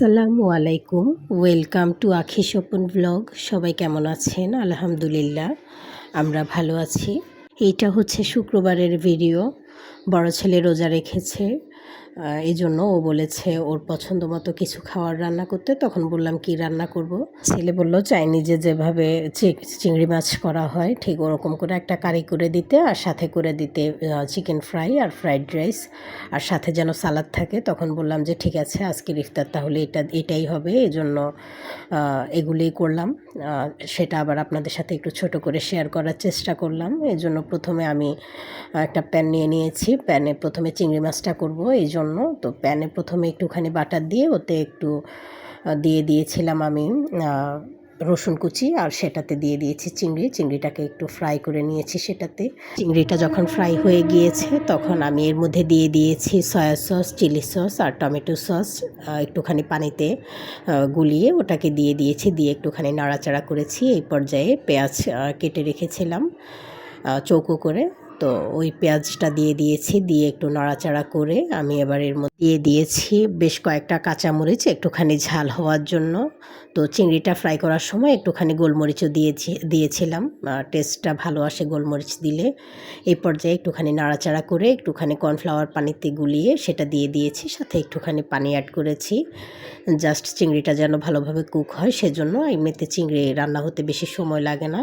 আসসালামু আলাইকুম, welcome to আখি স্বপন ব্লগ। সবাই কেমন আছেন? আলহামদুলিল্লাহ, আমরা ভালো আছি। এইটা হচ্ছে শুক্রবারের ভিডিও। বড় ছেলে রোজা রেখেছে, এই জন্য ও বলেছে ওর পছন্দ মতো কিছু খাওয়ার রান্না করতে। তখন বললাম কি রান্না করব। ছেলে বলল চাইনিজে যেভাবে চিংড়ি মাছ করা হয় ঠিক ওরকম করে একটা কারি করে দিতে, আর সাথে করে দিতে চিকেন ফ্রাই আর ফ্রাইড রাইস, আর সাথে যেন সালাদ থাকে। তখন বললাম যে ঠিক আছে, আজকের ইফতার তাহলে এটাই হবে। এজন্য এগুলোই করলাম। সেটা আবার আপনাদের সাথে একটু ছোট করে শেয়ার করার চেষ্টা করলাম। এই জন্য প্রথমে আমি একটা প্যান নিয়ে নিয়েছি। প্যানে প্রথমে চিংড়ি মাছটা করব, এই জন্য তো প্যানে প্রথমে একটুখানি বাটার দিয়ে ওতে একটু দিয়ে দিয়েছিলাম আমি রসুন কুচি, আর সেটাতে দিয়ে দিয়েছি চিংড়িটাকে একটু ফ্রাই করে নিয়েছি। সেটাতে চিংড়িটা যখন ফ্রাই হয়ে গিয়েছে তখন আমি এর মধ্যে দিয়ে দিয়েছি সয়া সস, চিলি সস আর টমেটো সস। একটুখানি পানিতে গুলিয়ে ওটাকে দিয়ে দিয়েছি, দিয়ে একটুখানি নাড়াচাড়া করেছি। এই পর্যায়ে পেঁয়াজ কেটে রেখেছিলাম চৌকো করে, তো ওই পেঁয়াজটা দিয়ে দিয়েছি। দিয়ে একটু নাড়াচাড়া করে আমি এবার এর মধ্যে দিয়ে দিয়েছি বেশ কয়েকটা কাঁচামরিচ একটুখানি ঝাল হওয়ার জন্য। তো চিংড়িটা ফ্রাই করার সময় একটুখানি গোলমরিচও দিয়েছিলাম, টেস্টটা ভালো আসে গোলমরিচ দিলে। এই পর্যায়ে একটুখানি নাড়াচাড়া করে একটুখানি কর্নফ্লাওয়ার পানিতে গুলিয়ে সেটা দিয়ে দিয়েছি, সাথে একটুখানি পানি অ্যাড করেছি জাস্ট চিংড়িটা যেন ভালোভাবে কুক হয় সেজন্য। এমনিতে চিংড়ি রান্না হতে বেশি সময় লাগে না।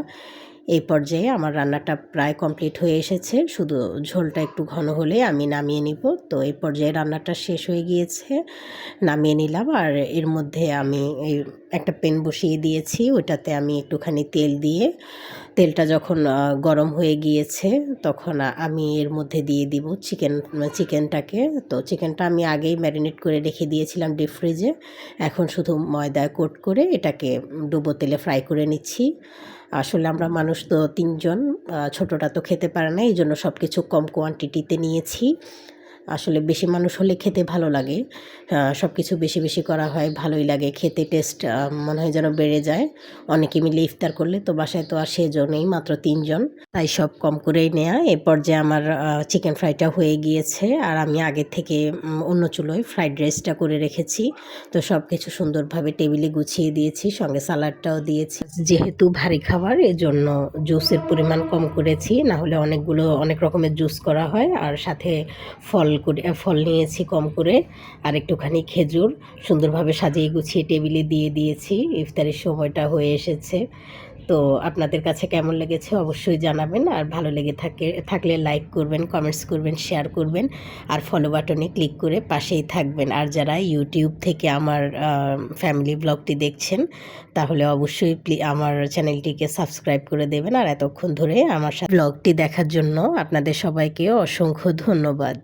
এই পর্যায়ে আমার রান্নাটা প্রায় কমপ্লিট হয়ে এসেছে, শুধু ঝোলটা একটু ঘন হলে আমি নামিয়ে নিব। তো এই পর্যায়ে রান্নাটা শেষ হয়ে গিয়েছে, নামিয়ে নিলাম। আর এর মধ্যে আমি এই একটা প্যান বসিয়ে দিয়েছি, ওইটাতে আমি একটুখানি তেল দিয়ে, তেলটা যখন গরম হয়ে গিয়েছে তখন আমি এর মধ্যে দিয়ে দিব চিকেনটাকে। তো চিকেনটা আমি আগেই ম্যারিনেট করে রেখে দিয়েছিলাম ডিপ ফ্রিজে। এখন শুধু ময়দায় কোট করে এটাকে ডুবো তেলে ফ্রাই করে নিচ্ছি। আসলে আমরা মানুষ তো ৩ জন, ছোটোটা তো খেতে পারে না, এই জন্য সব কিছু কম কোয়ান্টিটিতে নিয়েছি। আসলে বেশি মানুষ হলে খেতে ভালো লাগে, সব কিছু বেশি বেশি করা হয়, ভালোই লাগে খেতে। টেস্ট মনে হয় যেন বেড়ে যায়। অনেকে মিলে ইফতার করলে তো বাসায় তো আর সেজন্যই মাত্র ৩ জন, তাই সব কম করেই নেওয়া। এ পর্যায়ে আমার চিকেন ফ্রাইটা হয়ে গিয়েছে, আর আমি আগে থেকে অন্য চুলোয় ফ্রাইড রাইসটা করে রেখেছি। তো সব কিছু সুন্দরভাবে টেবিলে গুছিয়ে দিয়েছি, সঙ্গে সালাডটাও দিয়েছি। যেহেতু ভারী খাবার এজন্য জুসের পরিমাণ কম করেছি, না হলে অনেক রকমের জুস করা হয়। আর সাথে ফল নিয়েছি কম করে, আর একটুখানি খেজুর সুন্দরভাবে সাজিয়ে গুছিয়ে টেবিলে দিয়ে দিয়েছি। ইফতারের সময়টা হয়ে এসেছে। তো আপনাদের কাছে কেমন লেগেছে অবশ্যই জানাবেন, আর ভালো লেগে থাকলে লাইক করবেন, কমেন্টস করবেন, শেয়ার করবেন, আর ফলো বাটনে ক্লিক করে পাশেই থাকবেন। আর যারা ইউটিউব থেকে আমার ফ্যামিলি ব্লগটি দেখছেন তাহলে অবশ্যই আমার চ্যানেলটিকে সাবস্ক্রাইব করে দেবেন। আর এতক্ষণ ধরে আমার সাথে ব্লগটি দেখার জন্য আপনাদের সবাইকে অসংখ্য ধন্যবাদ।